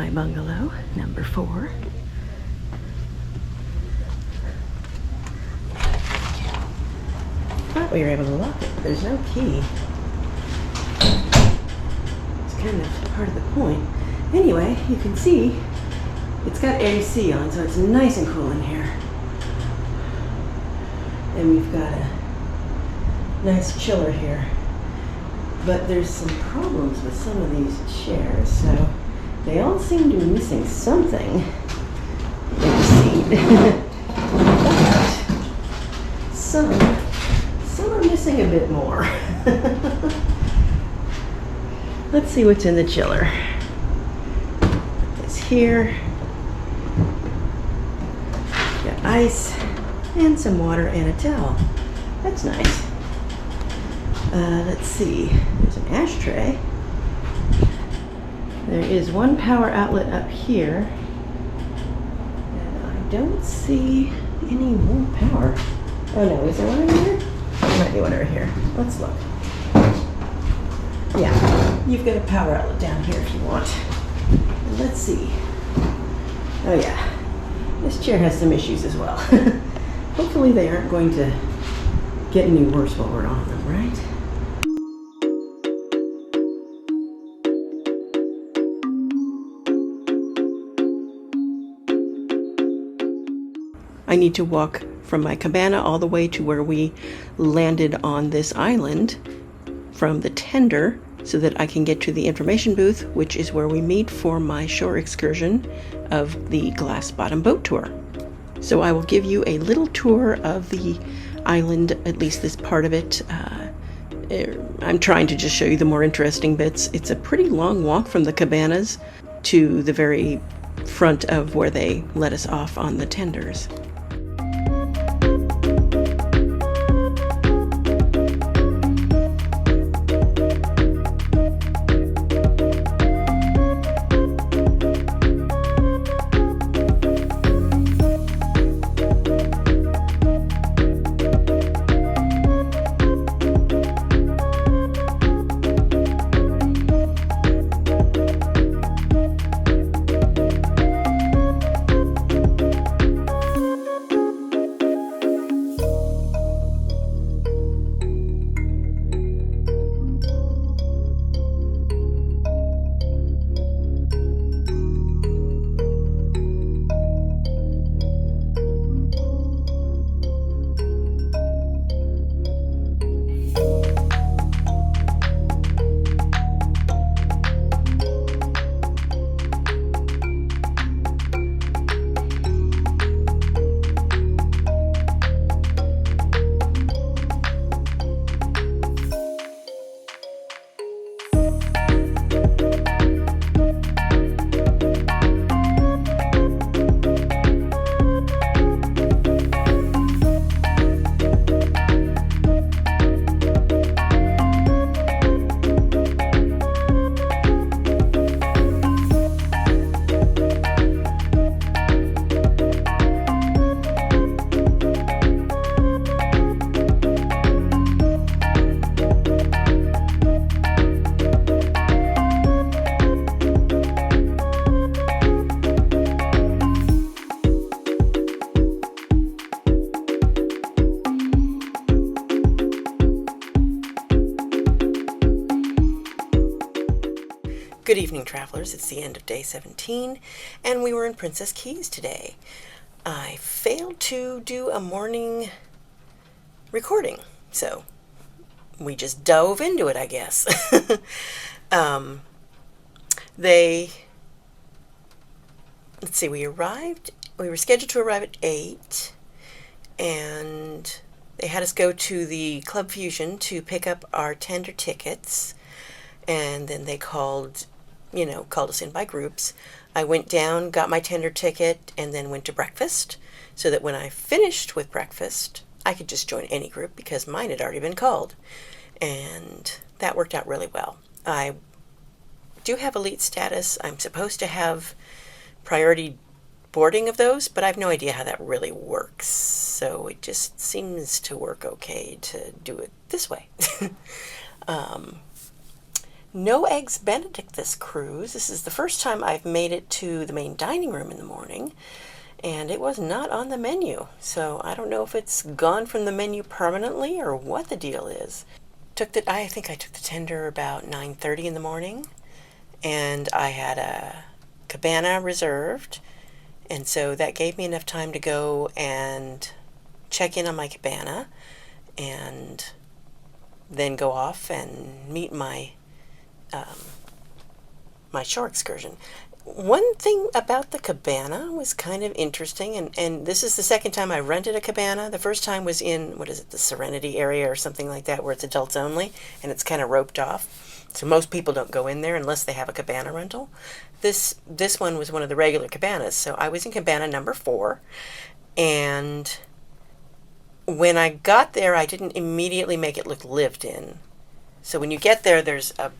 my bungalow, number 4. Thought we were able to lock it, but there's no key. It's kind of part of the point. Anyway, you can see it's got AC on, so it's nice and cool in here. And we've got a nice chiller here. But there's some problems with some of these chairs, so they all seem to be missing something in the seat. But some are missing a bit more. Let's see what's in the chiller. It's here. Got ice and some water and a towel. That's nice. Let's see. There's an ashtray. There is one power outlet up here. And I don't see any more power. Oh no, is there one over here? There might be one over here. Let's look. Yeah, you've got a power outlet down here if you want. And let's see. Oh yeah, this chair has some issues as well. Hopefully they aren't going to get any worse while we're on them, right? I need to walk from my cabana all the way to where we landed on this island from the tender so that I can get to the information booth, which is where we meet for my shore excursion of the glass bottom boat tour. So I will give you a little tour of the island, at least this part of it. I'm trying to just show you the more interesting bits. It's a pretty long walk from the cabanas to the very front of where they let us off on the tenders. Good evening, travelers. It's the end of day 17, and we were in Princess Cays today. I failed to do a morning recording, so we just dove into it, I guess. Let's see, we were scheduled to arrive at 8, and they had us go to the Club Fusion to pick up our tender tickets, and then they called us in by groups. I went down, got my tender ticket, and then went to breakfast, so that when I finished with breakfast, I could just join any group because mine had already been called. And that worked out really well. I do have elite status. I'm supposed to have priority boarding of those, but I have no idea how that really works. So it just seems to work okay to do it this way. No eggs Benedict this cruise. This is the first time I've made it to the main dining room in the morning, and it was not on the menu. So I don't know if it's gone from the menu permanently or what the deal is. I think I took the tender about 9:30 in the morning, and I had a cabana reserved, and so that gave me enough time to go and check in on my cabana and then go off and meet my my shore excursion. One thing about the cabana was kind of interesting, and this is the second time I rented a cabana. The first time was in, what is it, the Serenity area or something like that, where it's adults only, and it's kind of roped off. So most people don't go in there unless they have a cabana rental. This one was one of the regular cabanas, so I was in cabana number 4, and when I got there, I didn't immediately make it look lived in. So when you get there, there's a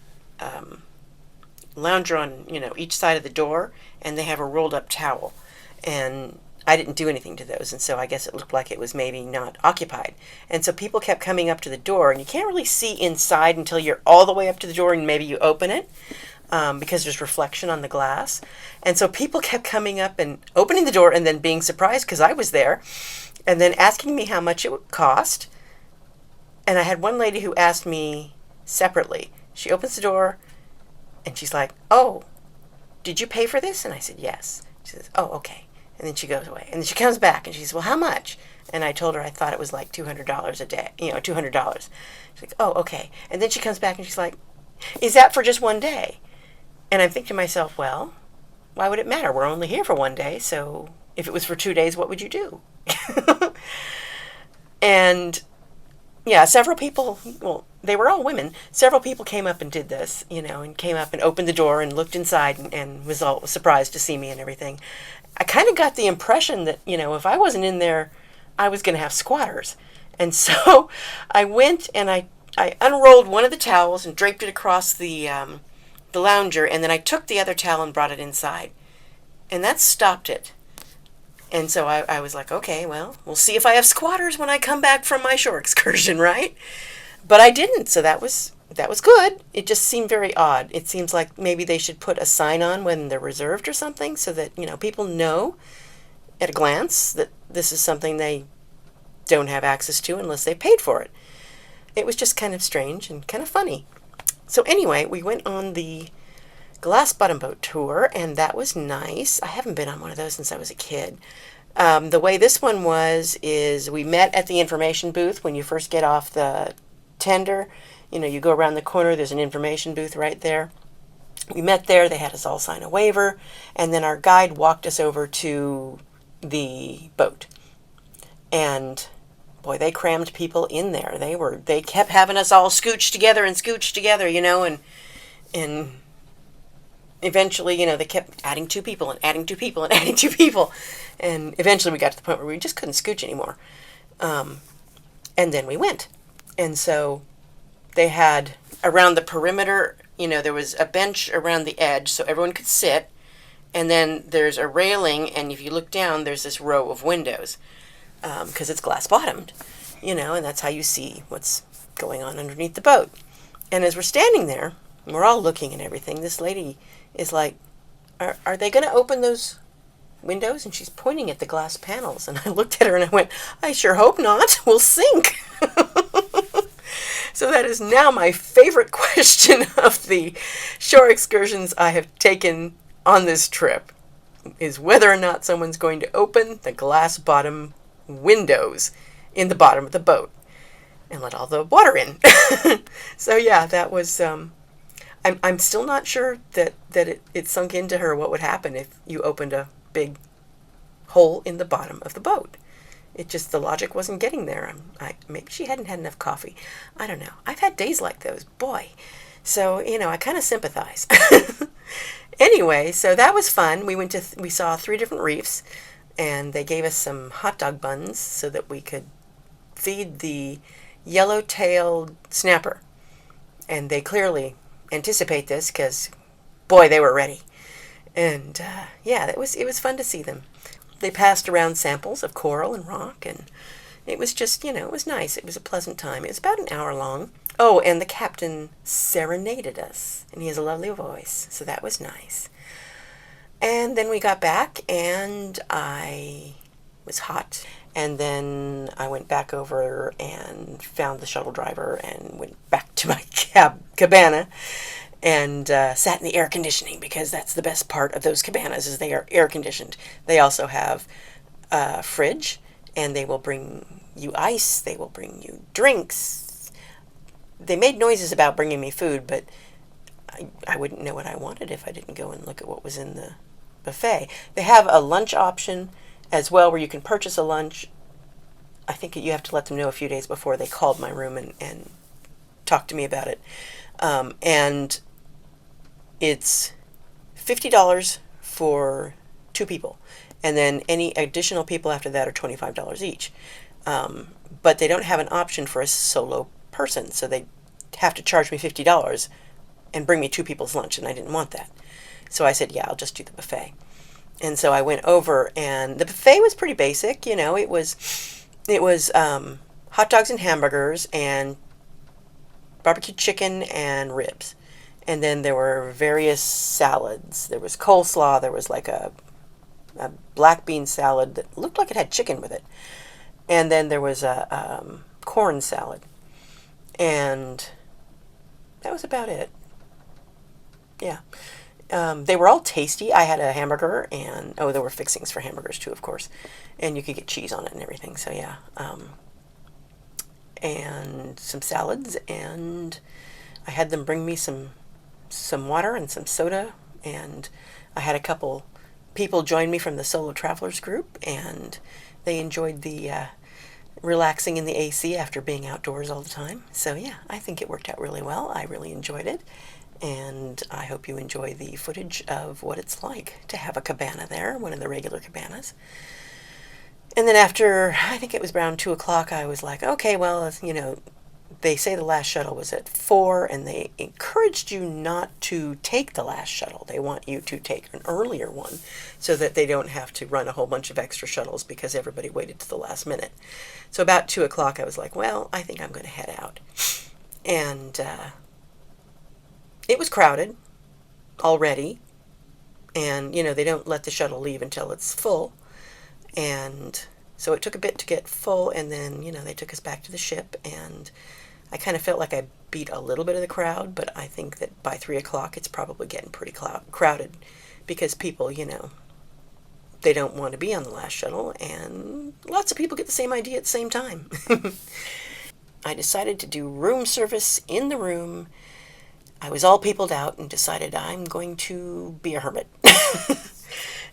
lounger on, each side of the door, and they have a rolled up towel. And I didn't do anything to those, and so I guess it looked like it was maybe not occupied. And so people kept coming up to the door, and you can't really see inside until you're all the way up to the door and maybe you open it, because there's reflection on the glass. And so people kept coming up and opening the door and then being surprised because I was there, and then asking me how much it would cost. And I had one lady who asked me separately. She opens the door, and she's like, "Oh, did you pay for this?" And I said, "Yes." She says, "Oh, okay." And then she goes away. And then she comes back, and she says, "Well, how much?" And I told her I thought it was like $200 a day, $200. She's like, "Oh, okay." And then she comes back, and she's like, "Is that for just one day?" And I'm thinking to myself, well, why would it matter? We're only here for one day, so if it was for 2 days, what would you do? And yeah, several people, well, they were all women. Several people came up and did this, and came up and opened the door and looked inside and was all surprised to see me and everything. I kind of got the impression that, if I wasn't in there, I was going to have squatters. And so I went and I unrolled one of the towels and draped it across the lounger, and then I took the other towel and brought it inside. And that stopped it. And so I was like, okay, well, we'll see if I have squatters when I come back from my shore excursion, right? But I didn't, so that was good. It just seemed very odd. It seems like maybe they should put a sign on when they're reserved or something, so that, people know at a glance that this is something they don't have access to unless they paid for it. It was just kind of strange and kind of funny. So anyway, we went on the glass bottom boat tour, and that was nice. I haven't been on one of those since I was a kid. The way this one is we met at the information booth when you first get off the tender. You go around the corner, there's an information booth right there. We met there, they had us all sign a waiver, and then our guide walked us over to the boat. And boy, they crammed people in there. They kept having us all scooch together, and eventually, they kept adding 2 people and adding 2 people and adding 2 people. And eventually we got to the point where we just couldn't scooch anymore. And then we went. And so they had around the perimeter, there was a bench around the edge so everyone could sit. And then there's a railing, and if you look down, there's this row of windows, because it's glass bottomed, and that's how you see what's going on underneath the boat. And as we're standing there, and we're all looking at everything, this lady is like, are they going to open those windows? And she's pointing at the glass panels. And I looked at her and I went, I sure hope not. We'll sink. So that is now my favorite question of the shore excursions I have taken on this trip, is whether or not someone's going to open the glass bottom windows in the bottom of the boat and let all the water in. So yeah, that was, I'm still not sure that it sunk into her what would happen if you opened a big hole in the bottom of the boat. It just, the logic wasn't getting there. Maybe she hadn't had enough coffee. I don't know. I've had days like those, boy. So, I kind of sympathize. Anyway, so that was fun. We saw 3 different reefs, and they gave us some hot dog buns so that we could feed the yellow-tailed snapper. And they clearly anticipate this because, boy, they were ready. And yeah, it was fun to see them. They passed around samples of coral and rock, and it was just, it was nice. It was a pleasant time. It was about an hour long. Oh, and the captain serenaded us, and he has a lovely voice, so that was nice. And then we got back, and I was hot. And then I went back over and found the shuttle driver and went back to my cabana and sat in the air conditioning, because that's the best part of those cabanas is they are air conditioned. They also have a fridge, and they will bring you ice. They will bring you drinks. They made noises about bringing me food, but I wouldn't know what I wanted if I didn't go and look at what was in the buffet. They have a lunch option as well, where you can purchase a lunch. I think you have to let them know a few days before. They called my room and talked to me about it. And it's $50 for 2 people. And then any additional people after that are $25 each. But they don't have an option for a solo person, so they have to charge me $50 and bring me 2 people's lunch, and I didn't want that. So I said, yeah, I'll just do the buffet. And so I went over, and the buffet was pretty basic. You know, it was hot dogs and hamburgers and barbecue chicken and ribs. And then there were various salads. There was coleslaw. There was like a black bean salad that looked like it had chicken with it. And then there was a corn salad. And that was about it. Yeah. They were all tasty. I had a hamburger, and there were fixings for hamburgers too, of course, and you could get cheese on it and everything. So yeah, and some salads, and I had them bring me some water and some soda, and I had a couple people join me from the Solo Travelers group, and they enjoyed the relaxing in the AC after being outdoors all the time. So yeah, I think it worked out really well. I really enjoyed it. And I hope you enjoy the footage of what it's like to have a cabana there, one of the regular cabanas. And then after, I think it was around 2 o'clock, I was like, okay, well, you know, they say the last shuttle was at 4, and they encouraged you not to take the last shuttle. They want you to take an earlier one so that they don't have to run a whole bunch of extra shuttles because everybody waited to the last minute. So about 2 o'clock, I was like, well, I think I'm going to head out. And it was crowded already, and, you know, they don't let the shuttle leave until it's full, and so it took a bit to get full, and then, you know, they took us back to the ship, and I kind of felt like I beat a little bit of the crowd, but I think that by 3 o'clock it's probably getting pretty crowded, because people, you know, they don't want to be on the last shuttle, and lots of people get the same idea at the same time. I decided to do room service in the room. I was all peopled out and decided I'm going to be a hermit.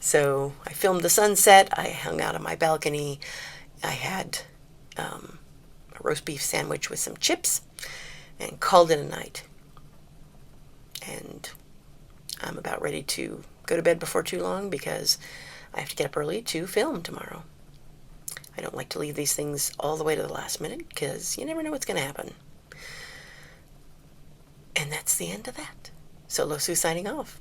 So I filmed the sunset. I hung out on my balcony. I had a roast beef sandwich with some chips and called it a night. And I'm about ready to go to bed before too long because I have to get up early to film tomorrow. I don't like to leave these things all the way to the last minute because you never know what's going to happen. And that's the end of that. Solo Sue signing off.